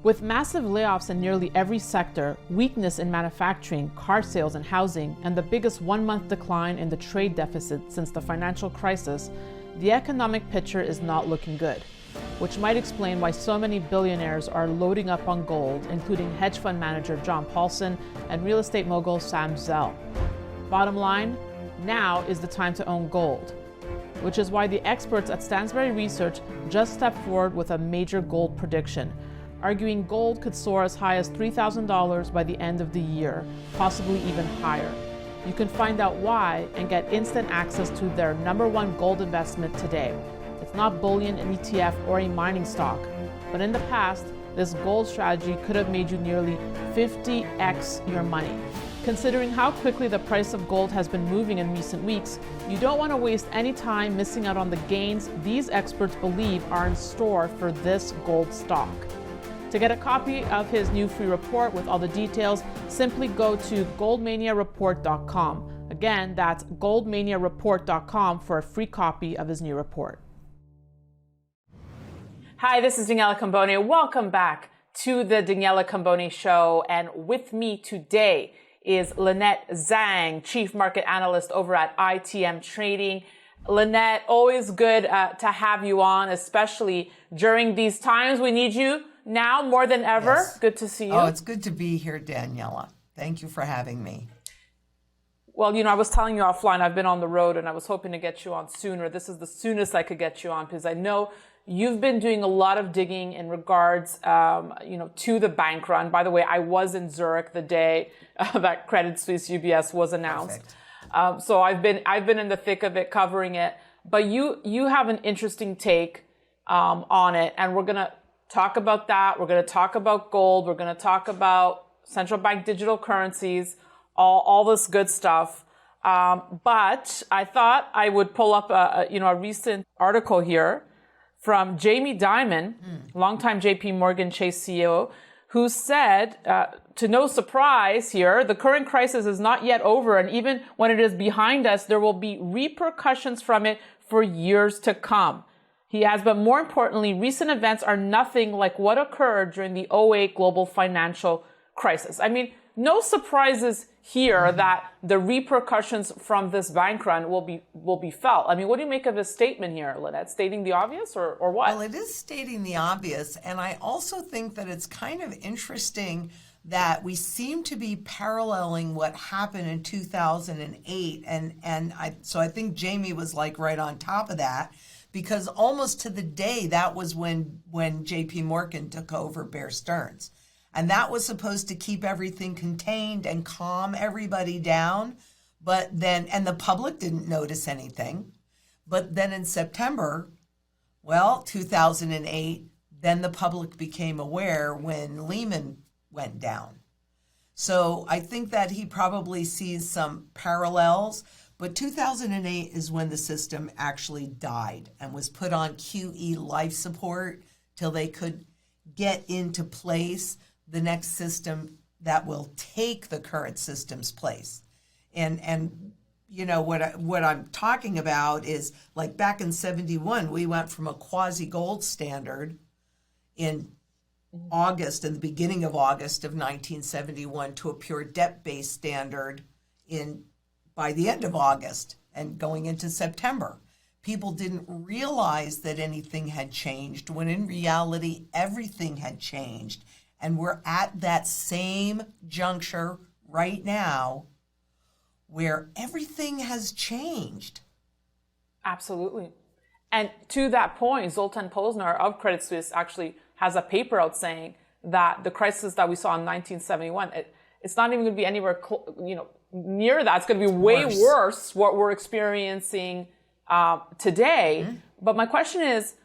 With massive layoffs in nearly every sector, weakness in manufacturing, car sales and housing, and the biggest one-month decline in the trade deficit since the financial crisis, the economic picture is not looking good, which might explain why so many billionaires are loading up on gold, including hedge fund manager John Paulson and real estate mogul Sam Zell. Bottom line, now is the time to own gold, which is why the experts at Stansberry Research just stepped forward with a major gold prediction, arguing gold could soar as high as $3,000 by the end of the year, possibly even higher. You can find out why and get instant access to their #1 gold investment today. It's not bullion, an ETF, or a mining stock, but in the past, this gold strategy could have made you nearly 50x your money. Considering how quickly the price of gold has been moving in recent weeks, you don't want to waste any time missing out on the gains these experts believe are in store for this gold stock. To get a copy of his new free report with all the details, simply go to goldmaniareport.com. Again, that's goldmaniareport.com for a free copy of his new report. Hi, this is Daniela Cambone. Welcome back to the Daniela Cambone Show. And with me today is Lynette Zang, Chief Market Analyst over at ITM Trading. Lynette, always good to have you on, especially during these times. We need you now more than ever. Yes. Good to see you. Oh, it's good to be here, Daniela. Thank you for having me. Well, I was telling you offline, I've been on the road and I was hoping to get you on sooner. This is the soonest I could get you on because I know you've been doing a lot of digging in regards, to the bank run. By the way, I was in Zurich the day that Credit Suisse UBS was announced. So I've been in the thick of it, covering it. But you have an interesting take on it, and we're gonna talk about that. We're gonna talk about gold. We're gonna talk about central bank digital currencies, all this good stuff. But I thought I would pull up a recent article here from Jamie Dimon, longtime JP Morgan Chase CEO, who said, to no surprise here, the current crisis is not yet over, and even when it is behind us, there will be repercussions from it for years to come. He has, but more importantly, recent events are nothing like what occurred during the '08 global financial crisis. I mean, no surprises here that the repercussions from this bank run will be felt. I mean, what do you make of his statement here, Lynette? Stating the obvious or what? Well, it is stating the obvious, and I also think that it's kind of interesting that we seem to be paralleling what happened in 2008, and I think Jamie was like right on top of that, because almost to the day that was when JP Morgan took over Bear Stearns. And that was supposed to keep everything contained and calm everybody down. But then, and the public didn't notice anything. But then in September, 2008, then the public became aware when Lehman went down. So I think that he probably sees some parallels. But 2008 is when the system actually died and was put on QE life support till they could get into place the next system that will take the current system's place. And what I'm talking about is, like, back in 71, we went from a quasi-gold standard in August, in the beginning of August of 1971, to a pure debt-based standard by the end of August and going into September. People didn't realize that anything had changed, when in reality, everything had changed. And we're at that same juncture right now where everything has changed. Absolutely. And to that point, Zoltan Pozner of Credit Suisse actually has a paper out saying that the crisis that we saw in 1971, it's not even going to be anywhere near that. It's going to be way worse what we're experiencing today. Mm-hmm. But my question is,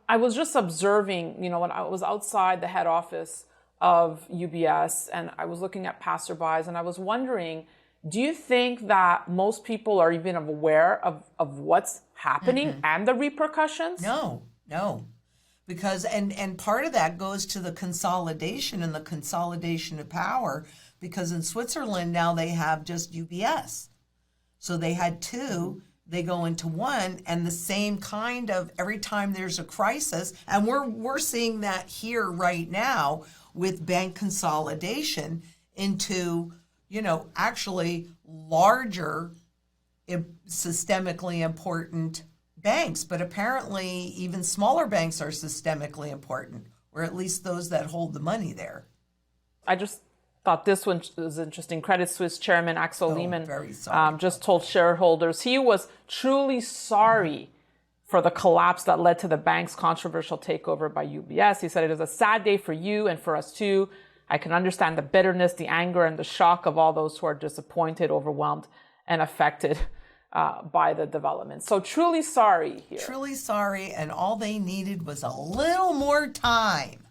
I was just observing, when I was outside the head office of UBS and I was looking at passerbys, and I was wondering, do you think that most people are even aware of what's happening and the repercussions? No. Because, and part of that goes to the consolidation and the consolidation of power, because in Switzerland now they have just UBS. So they had two, they go into one, and the same kind of every time there's a crisis, and we're seeing that here right now with bank consolidation into, actually larger, systemically important banks. But apparently even smaller banks are systemically important, or at least those that hold the money there. I just thought this one was interesting. Credit Suisse chairman Axel Lehmann just told shareholders he was truly sorry for the collapse that led to the bank's controversial takeover by UBS. He said, "It is a sad day for you and for us too. I can understand the bitterness, the anger, and the shock of all those who are disappointed, overwhelmed, and affected by the development." So truly sorry here. Truly sorry, and all they needed was a little more time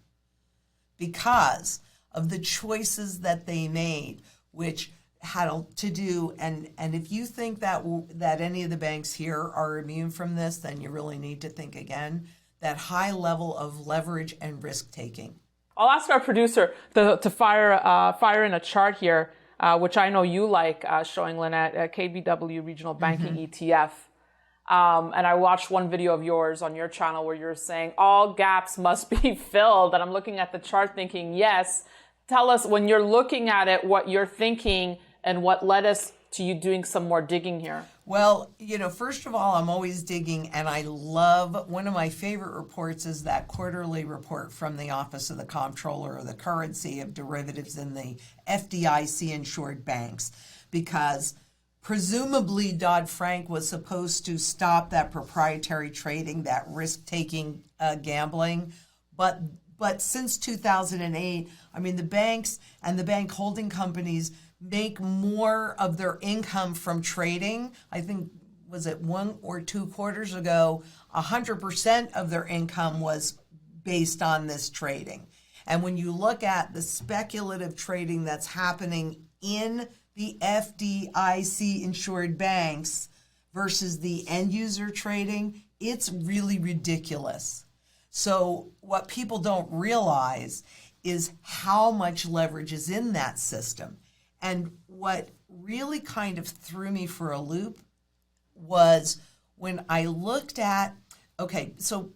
because of the choices that they made, which had to do, and if you think that any of the banks here are immune from this, then you really need to think again, that high level of leverage and risk taking. I'll ask our producer to fire in a chart here, which I know you like, showing Lynette, KBW Regional Banking ETF. And I watched one video of yours on your channel where you're saying all gaps must be filled. And I'm looking at the chart thinking, yes. Tell us, when you're looking at it, what you're thinking and what led us to you doing some more digging here. Well, first of all, I'm always digging, and I love, one of my favorite reports is that quarterly report from the Office of the Comptroller of the Currency of Derivatives in the FDIC insured banks, because presumably Dodd-Frank was supposed to stop that proprietary trading, that risk-taking gambling, but since 2008, the banks and the bank holding companies make more of their income from trading. I think, was it 1 or 2 quarters ago, 100% of their income was based on this trading. And when you look at the speculative trading that's happening in the FDIC insured banks versus the end user trading, it's really ridiculous. So what people don't realize is how much leverage is in that system. And what really kind of threw me for a loop was when I looked at, so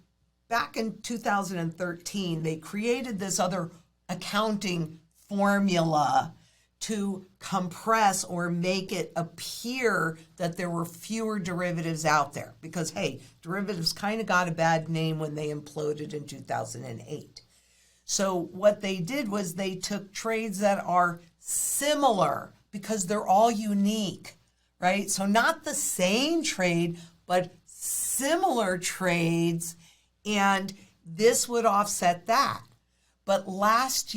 back in 2013, they created this other accounting formula to compress or make it appear that there were fewer derivatives out there. Because, hey, derivatives kind of got a bad name when they imploded in 2008. So what they did was they took trades that are similar because they're all unique, right? So not the same trade, but similar trades, and this would offset that. But last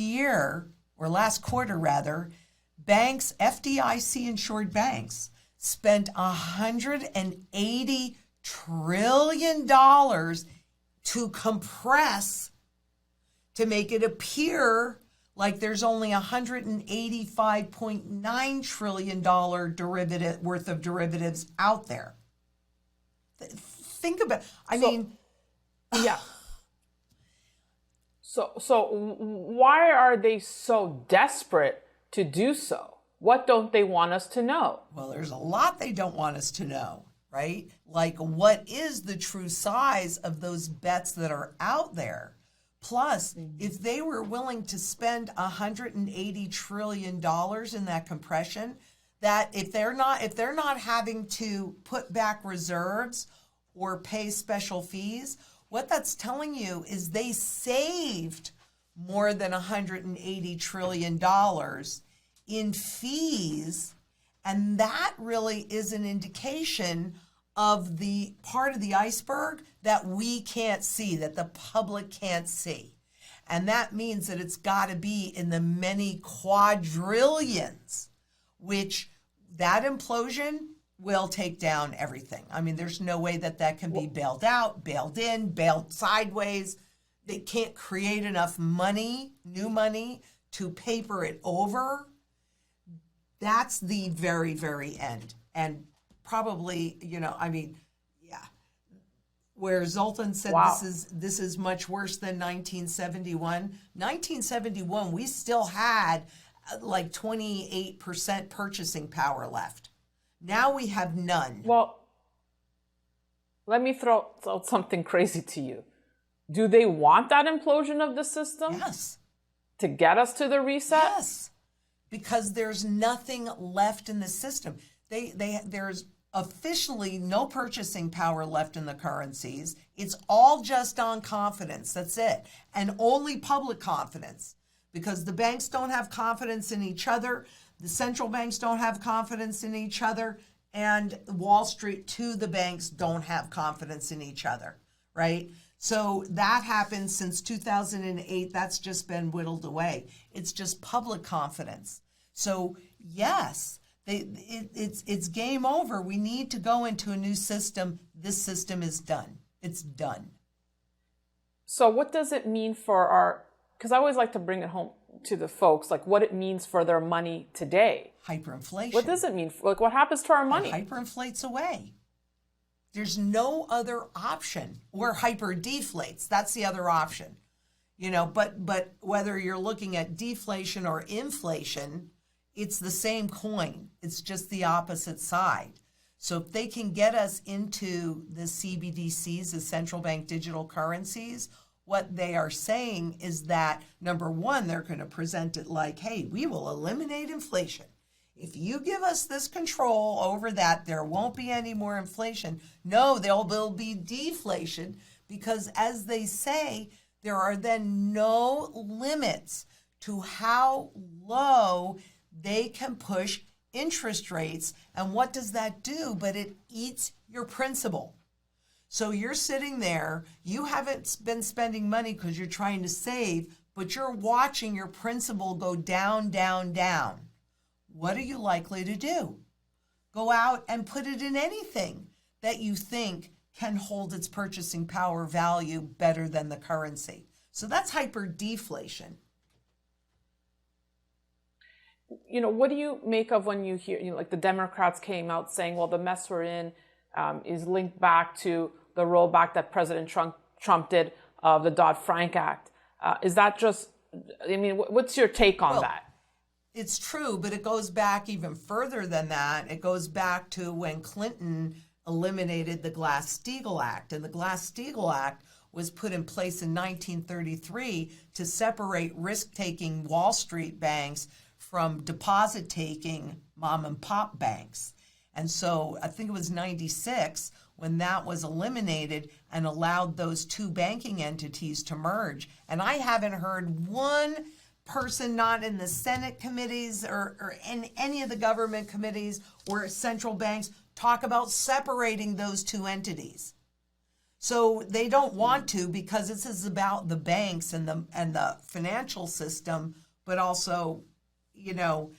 quarter rather, banks, FDIC insured banks, spent $180 trillion to compress, to make it appear like there's only $185.9 trillion worth of derivatives out there. Think about, yeah. So why are they so desperate to do so? What don't they want us to know? Well, there's a lot they don't want us to know, right? Like, what is the true size of those bets that are out there? Plus, if they were willing to spend $180 trillion in that compression, that if they're not having to put back reserves or pay special fees, what that's telling you is they saved more than $180 trillion in fees, and that really is an indication of the part of the iceberg that we can't see, that the public can't see. And that means that it's got to be in the many quadrillions, which that implosion will take down everything. There's no way that can be bailed out, bailed in, bailed sideways. They can't create enough money, new money, to paper it over. That's the very, very end. And probably, where Zoltan said this is much worse than 1971. 1971, we still had like 28% purchasing power left. Now we have none. Well, Let me throw out something crazy to you. Do they want that implosion of the system? Yes. To get us to the reset? Yes. Because there's nothing left in the system. There's officially no purchasing power left in the currencies. It's all just on confidence. That's it. And only public confidence. Because the banks don't have confidence in each other. The central banks don't have confidence in each other. And Wall Street, too, the banks don't have confidence in each other. Right? So that happened since 2008. That's just been whittled away. It's just public confidence. So yes, it's game over. We need to go into a new system. This system is done. It's done. So what does it mean for our, because I always like to bring it home to the folks, like what it means for their money today. Hyperinflation. What does it mean? Like what happens to our money? It hyperinflates away. There's no other option. Or hyperdeflates. That's the other option. You know, but whether you're looking at deflation or inflation, it's the same coin. It's just the opposite side. So if they can get us into the CBDCs, the central bank digital currencies, what they are saying is that, number one, they're going to present it like, hey, we will eliminate inflation. If you give us this control over that, there won't be any more inflation. No, there will be deflation because, as they say, there are then no limits to how low they can push interest rates. And what does that do? But it eats your principal. So you're sitting there, you haven't been spending money because you're trying to save, but you're watching your principal go down, down, down. What are you likely to do? Go out and put it in anything that you think can hold its purchasing power value better than the currency. So that's hyperdeflation. You know, what do you make of when you hear, you know, like the Democrats came out saying, well, the mess we're in is linked back to the rollback that President Trump did of the Dodd-Frank Act. Is that just, I mean, what's your take on that? It's true, but it goes back even further than that. It goes back to when Clinton eliminated the Glass-Steagall Act. And the Glass-Steagall Act was put in place in 1933 to separate risk-taking Wall Street banks from deposit-taking mom-and-pop banks. And so I think it was 96 when that was eliminated and allowed those two banking entities to merge. And I haven't heard one person, not in the Senate committees or in any of the government committees or central banks, talk about separating those two entities. So they don't want to because this is about the banks and the financial system, but also, you know,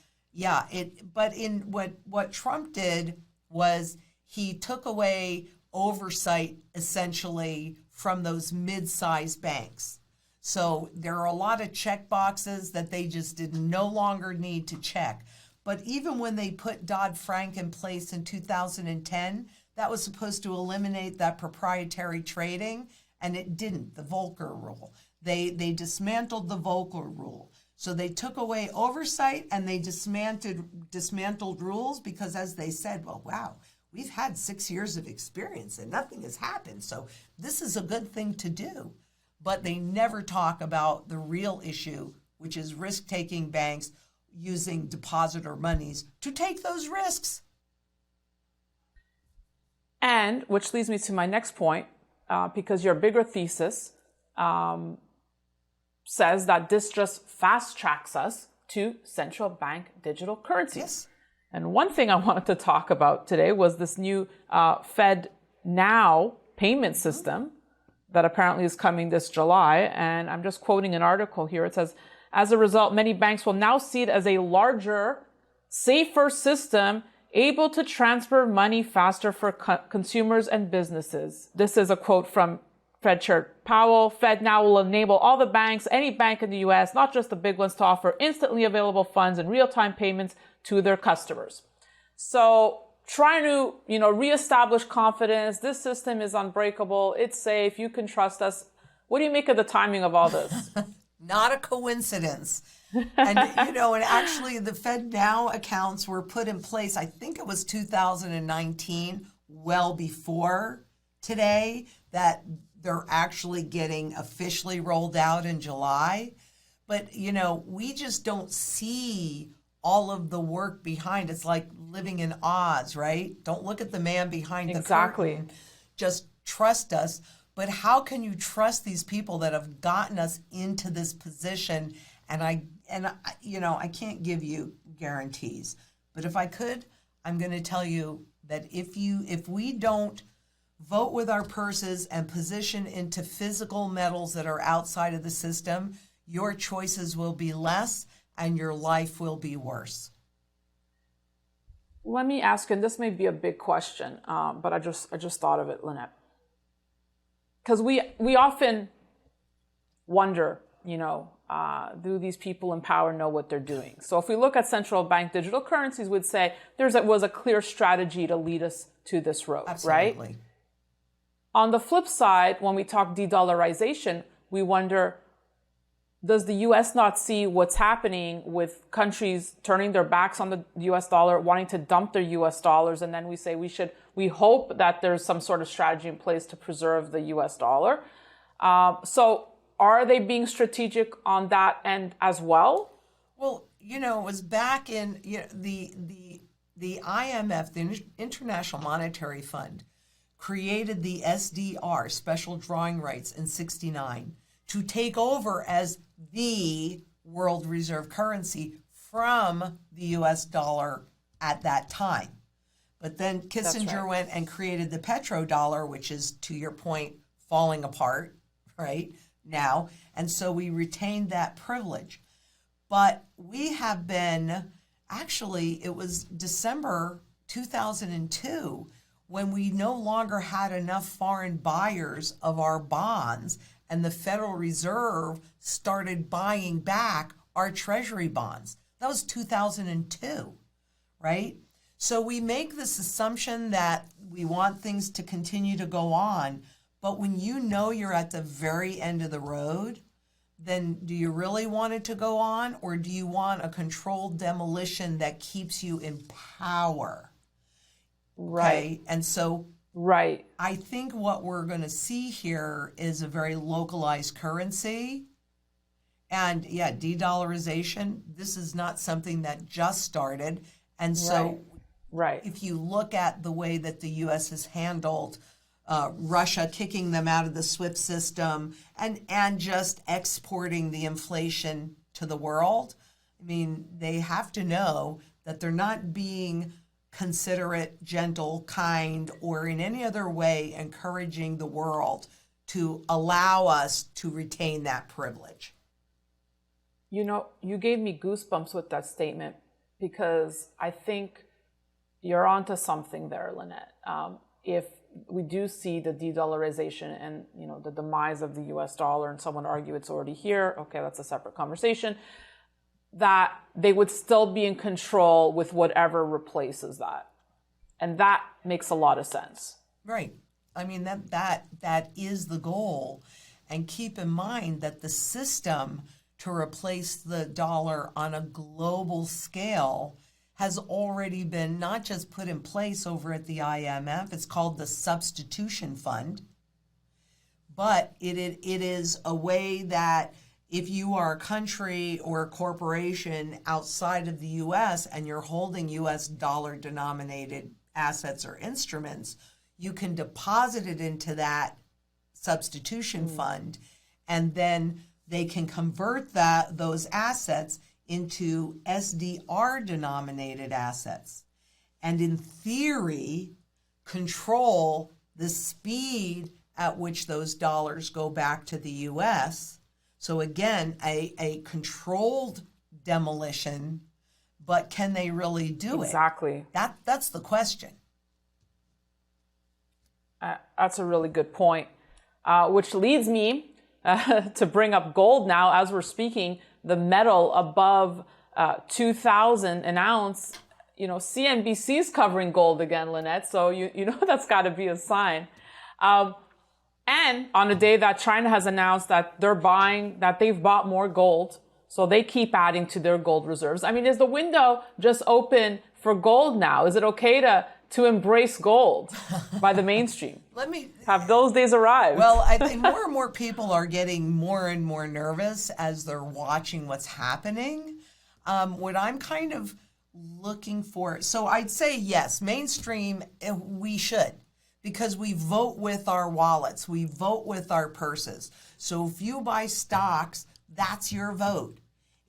but in what Trump did was he took away oversight essentially from those mid-sized banks. So there are a lot of check boxes that they just did no longer need to check. But even when they put Dodd-Frank in place in 2010, that was supposed to eliminate that proprietary trading, and it didn't, the Volcker rule. They dismantled the Volcker rule. So they took away oversight and they dismantled rules because, as they said, well, wow, we've had 6 years of experience and nothing has happened. So this is a good thing to do. But they never talk about the real issue, which is risk-taking banks using depositor monies to take those risks. And which leads me to my next point, because your bigger thesis says that this just fast tracks us to central bank digital currencies. Yes. And one thing I wanted to talk about today was this new Fed Now payment system that apparently is coming this July. And I'm just quoting an article here. It says, as a result, many banks will now see it as a larger, safer system able to transfer money faster for consumers and businesses. This is a quote from Fed Chair Powell. Fed Now will enable all the banks, any bank in the U.S., not just the big ones, to offer instantly available funds and real-time payments to their customers. So trying to, reestablish confidence. This system is unbreakable. It's safe. You can trust us. What do you make of the timing of all this? Not a coincidence. And, and actually the Fed Now accounts were put in place, I think it was 2019, well before today that they're actually getting officially rolled out in July. But, we just don't see all of the work behind. It's like living in Oz, right? Don't look at the man behind the curtain. Just trust us. But how can you trust these people that have gotten us into this position? And I can't give you guarantees. But if I could, I'm going to tell you that if we don't vote with our purses and position into physical metals that are outside of the system, your choices will be less and your life will be worse. Let me ask you, and this may be a big question, but I just thought of it, Lynette. Because we often wonder, do these people in power know what they're doing? So if we look at central bank digital currencies, we'd say was a clear strategy to lead us to this road, Absolutely. Right? On the flip side, when we talk de-dollarization, we wonder, does the U.S. not see what's happening with countries turning their backs on the U.S. dollar, wanting to dump their U.S. dollars, and then we say we hope that there's some sort of strategy in place to preserve the U.S. dollar. So are they being strategic on that end as well? Well, it was back in the IMF, the International Monetary Fund, created the SDR, special drawing rights, in '69 to take over as the world reserve currency from the U.S. dollar at that time. But then Kissinger went and created the petrodollar, which is, to your point, falling apart right now. And so we retained that privilege. But we have been, actually, it was December 2002 when we no longer had enough foreign buyers of our bonds, and the Federal Reserve started buying back our treasury bonds. That was 2002, right? So we make this assumption that we want things to continue to go on, but when you're at the very end of the road, then do you really want it to go on, or do you want a controlled demolition that keeps you in power? Right. Okay? And so right. I think what we're going to see here is a very localized currency. And yeah, de-dollarization, this is not something that just started. And so right. If you look at the way that the U.S. has handled Russia, kicking them out of the SWIFT system and just exporting the inflation to the world, I mean, they have to know that they're not being considerate, gentle, kind, or in any other way encouraging the world to allow us to retain that privilege. You gave me goosebumps with that statement, because I think you're onto something there, Lynette. If we do see the de-dollarization and the demise of the U.S. dollar, and someone argue it's already here, okay, that's a separate conversation, that they would still be in control with whatever replaces that. And that makes a lot of sense. Right. I mean, that is the goal. And keep in mind that the system to replace the dollar on a global scale has already been not just put in place over at the IMF, it's called the Substitution Fund, but it is a way that if you are a country or a corporation outside of the U.S. and you're holding U.S. dollar-denominated assets or instruments, you can deposit it into that substitution fund, and then they can convert those assets into SDR-denominated assets. And in theory, control the speed at which those dollars go back to the U.S., so again, a controlled demolition, but can they really do it? Exactly. That's the question. That's a really good point, which leads me to bring up gold now. As we're speaking, the metal above 2,000 an ounce, CNBC is covering gold again, Lynette, so you know that's got to be a sign. And on the day that China has announced that they've bought more gold, so they keep adding to their gold reserves. I mean, is the window just open for gold now? Is it okay to embrace gold by the mainstream? Have those days arrived? Well, I think more and more people are getting more and more nervous as they're watching what's happening. What I'm kind of looking for, so I'd say yes, mainstream, we should, because we vote with our wallets, we vote with our purses. So if you buy stocks, that's your vote.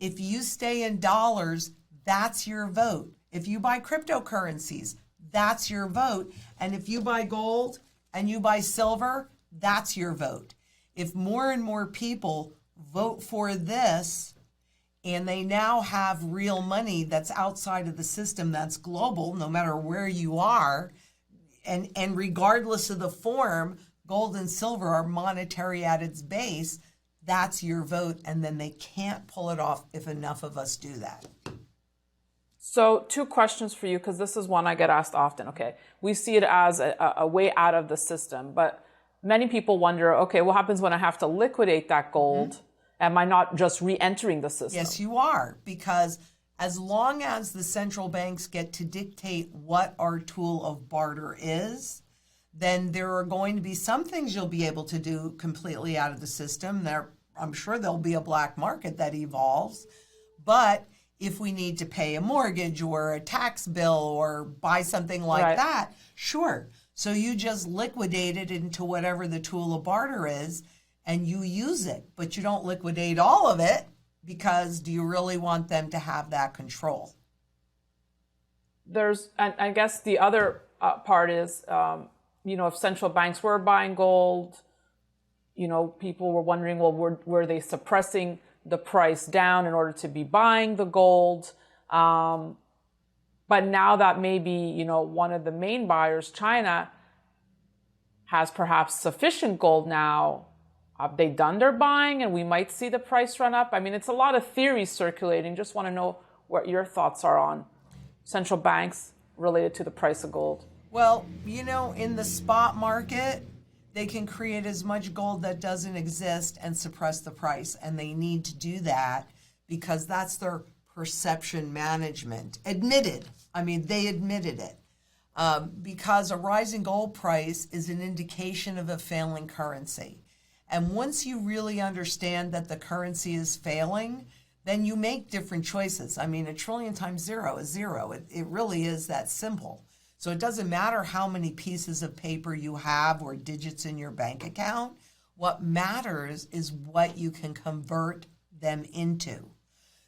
If you stay in dollars, that's your vote. If you buy cryptocurrencies, that's your vote. And if you buy gold and you buy silver, that's your vote. If more and more people vote for this, and they now have real money that's outside of the system, that's global, no matter where you are, and regardless of the form, gold and silver are monetary at its base, that's your vote, and then they can't pull it off if enough of us do that. So 2 questions for you, because this is one I get asked often. Okay, we see it as a way out of the system, but many people wonder, okay, what happens when I have to liquidate that gold? Mm-hmm. Am I not just re-entering the system? Yes, you are, because as long as the central banks get to dictate what our tool of barter is, then there are going to be some things you'll be able to do completely out of the system. I'm sure there'll be a black market that evolves, but if we need to pay a mortgage or a tax bill or buy something like that, sure. So you just liquidate it into whatever the tool of barter is, and you use it, but you don't liquidate all of it, because do you really want them to have that control? And I guess the other part is, if central banks were buying gold, people were wondering, well, were they suppressing the price down in order to be buying the gold? But now that maybe, one of the main buyers, China, has perhaps sufficient gold now, have they done their buying and we might see the price run up? I mean, it's a lot of theories circulating. Just want to know what your thoughts are on central banks related to the price of gold. Well, in the spot market, they can create as much gold that doesn't exist and suppress the price. And they need to do that because that's their perception management. They admitted it. Because a rising gold price is an indication of a failing currency. And once you really understand that the currency is failing, then you make different choices. I mean, 1 trillion times 0 is 0. It really is that simple. So it doesn't matter how many pieces of paper you have or digits in your bank account. What matters is what you can convert them into.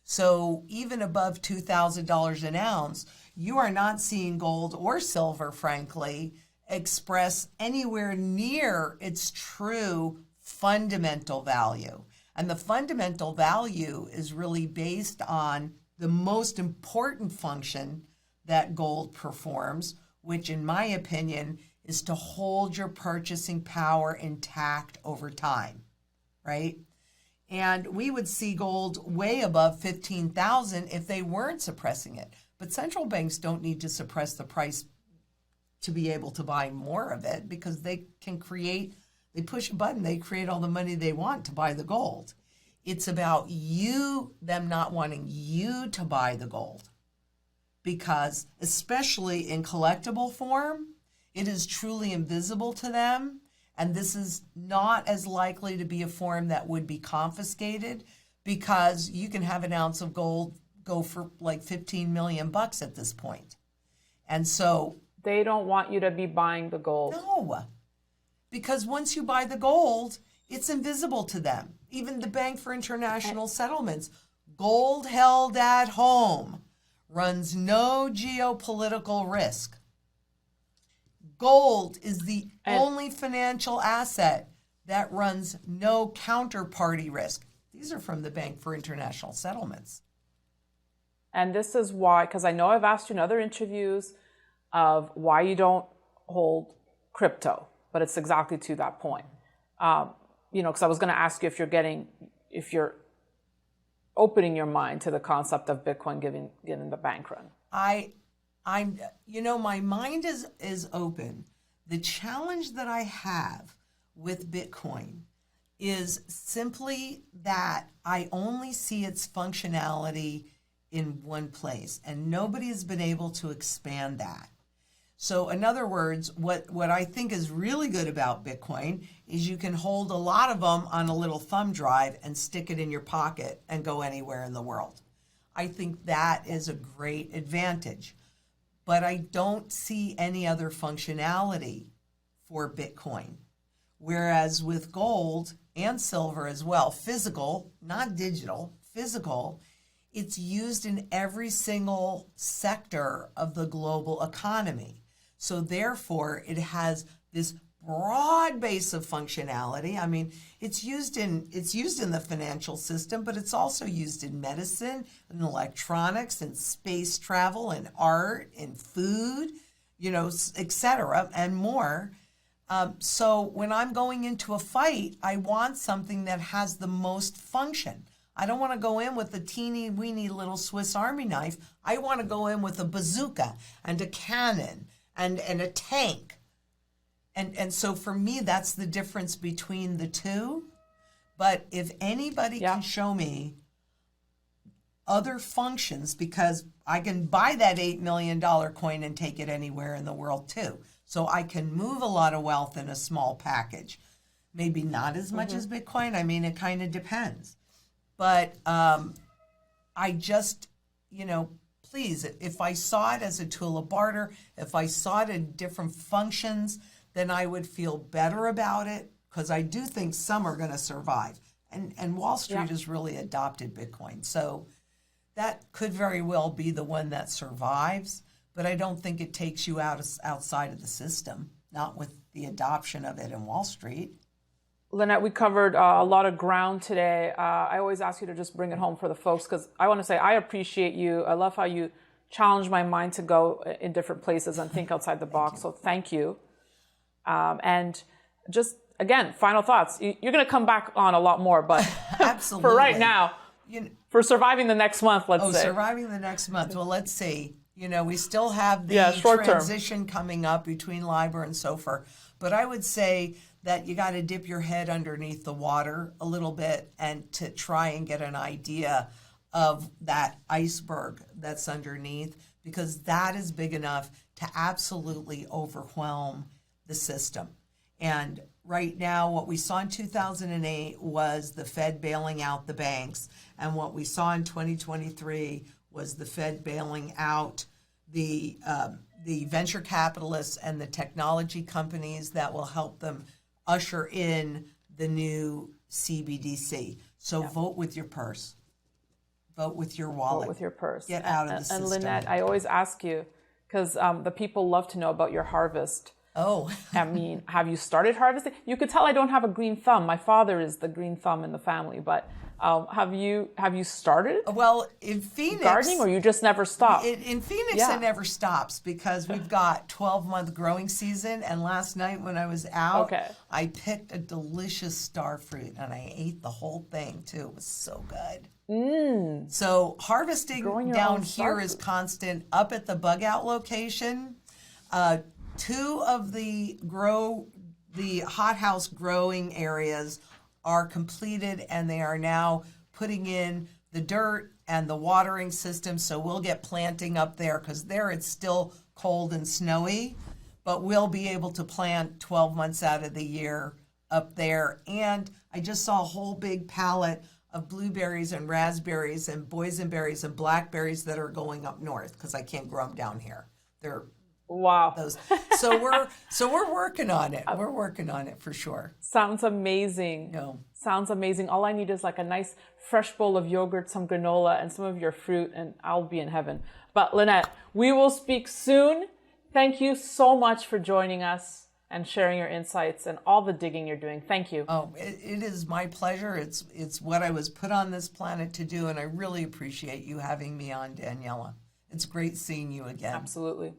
So even above $2,000 an ounce, you are not seeing gold or silver, frankly, express anywhere near its true fundamental value. And the fundamental value is really based on the most important function that gold performs, which in my opinion is to hold your purchasing power intact over time, right? And we would see gold way above 15,000 if they weren't suppressing it. But central banks don't need to suppress the price to be able to buy more of it, because they push a button, they create all the money they want to buy the gold. It's about them not wanting you to buy the gold. Because especially in collectible form, it is truly invisible to them. And this is not as likely to be a form that would be confiscated, because you can have an ounce of gold go for like 15 million bucks at this point. And so they don't want you to be buying the gold. No, because once you buy the gold, it's invisible to them. Even the Bank for International Settlements, gold held at home runs no geopolitical risk. Gold is the only financial asset that runs no counterparty risk. These are from the Bank for International Settlements. And this is why, because I know I've asked you in other interviews of why you don't hold crypto, but it's exactly to that point. Because I was going to ask you if you're opening your mind to the concept of Bitcoin getting the bank run. My mind is open. The challenge that I have with Bitcoin is simply that I only see its functionality in one place, and nobody has been able to expand that. So in other words, what I think is really good about Bitcoin is you can hold a lot of them on a little thumb drive and stick it in your pocket and go anywhere in the world. I think that is a great advantage. But I don't see any other functionality for Bitcoin. Whereas with gold and silver as well, physical, not digital, physical, it's used in every single sector of the global economy. So therefore, it has this broad base of functionality. I mean, it's used in the financial system, but it's also used in medicine, in electronics, in space travel, in art, in food, et cetera, and more. So when I'm going into a fight, I want something that has the most function. I don't want to go in with a teeny weeny little Swiss Army knife. I want to go in with a bazooka and a cannon and a tank. And so for me, that's the difference between the two. But if anybody can show me other functions, because I can buy that $8 million coin and take it anywhere in the world too. So I can move a lot of wealth in a small package. Maybe not as much as Bitcoin. I mean, it kind of depends. But I just, please, if I saw it as a tool of barter, if I saw it in different functions, then I would feel better about it, because I do think some are going to survive. And Wall Street has really adopted Bitcoin. So that could very well be the one that survives, but I don't think it takes you outside of the system, not with the adoption of it in Wall Street. Lynette, we covered a lot of ground today. I always ask you to just bring it home for the folks, because I want to say I appreciate you. I love how you challenge my mind to go in different places and think outside the box. So thank you. And just, again, final thoughts. You're going to come back on a lot more, but absolutely. For right now, for surviving the next month, let's say. Surviving the next month. Well, let's see. We still have the transition coming up between LIBOR and SOFR. But I would say that you got to dip your head underneath the water a little bit and to try and get an idea of that iceberg that's underneath, because that is big enough to absolutely overwhelm the system. And right now, what we saw in 2008 was the Fed bailing out the banks. And what we saw in 2023 was the Fed bailing out the venture capitalists and the technology companies that will help them usher in the new CBDC. So vote with your purse. Vote with your wallet. Vote with your purse. Get out of the system. And Lynette, I always ask you, because the people love to know about your harvest. Oh. I mean, have you started harvesting? You could tell I don't have a green thumb. My father is the green thumb in the family, but have you started? Well, in Phoenix, gardening, or you just never stop? In Phoenix, it never stops, because we've got 12-month growing season. And last night when I was out, I picked a delicious star fruit and I ate the whole thing too. It was so good. So harvesting down here is constant. Up at the bug out location, 2 of the hothouse growing areas are completed, and they are now putting in the dirt and the watering system. So we'll get planting up there, because there it's still cold and snowy, but we'll be able to plant 12 months out of the year up there. And I just saw a whole big pallet of blueberries and raspberries and boysenberries and blackberries that are going up north, because I can't grow them down here. They're those. So we're working on it. We're working on it for sure. Sounds amazing. Sounds amazing. All I need is like a nice fresh bowl of yogurt, some granola, and some of your fruit, and I'll be in heaven. But Lynette, we will speak soon. Thank you so much for joining us and sharing your insights and all the digging you're doing. Thank you. Oh, it is my pleasure. It's what I was put on this planet to do, and I really appreciate you having me on, Daniela. It's great seeing you again. Absolutely.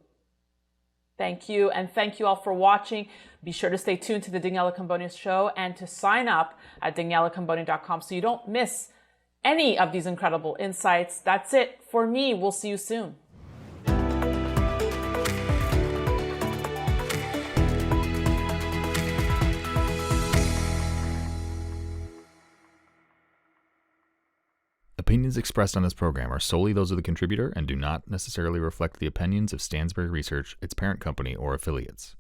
Thank you. And thank you all for watching. Be sure to stay tuned to the Daniela Cambone Show and to sign up at danielacambone.com so you don't miss any of these incredible insights. That's it for me. We'll see you soon. Opinions expressed on this program are solely those of the contributor and do not necessarily reflect the opinions of Stansberry Research, its parent company, or affiliates.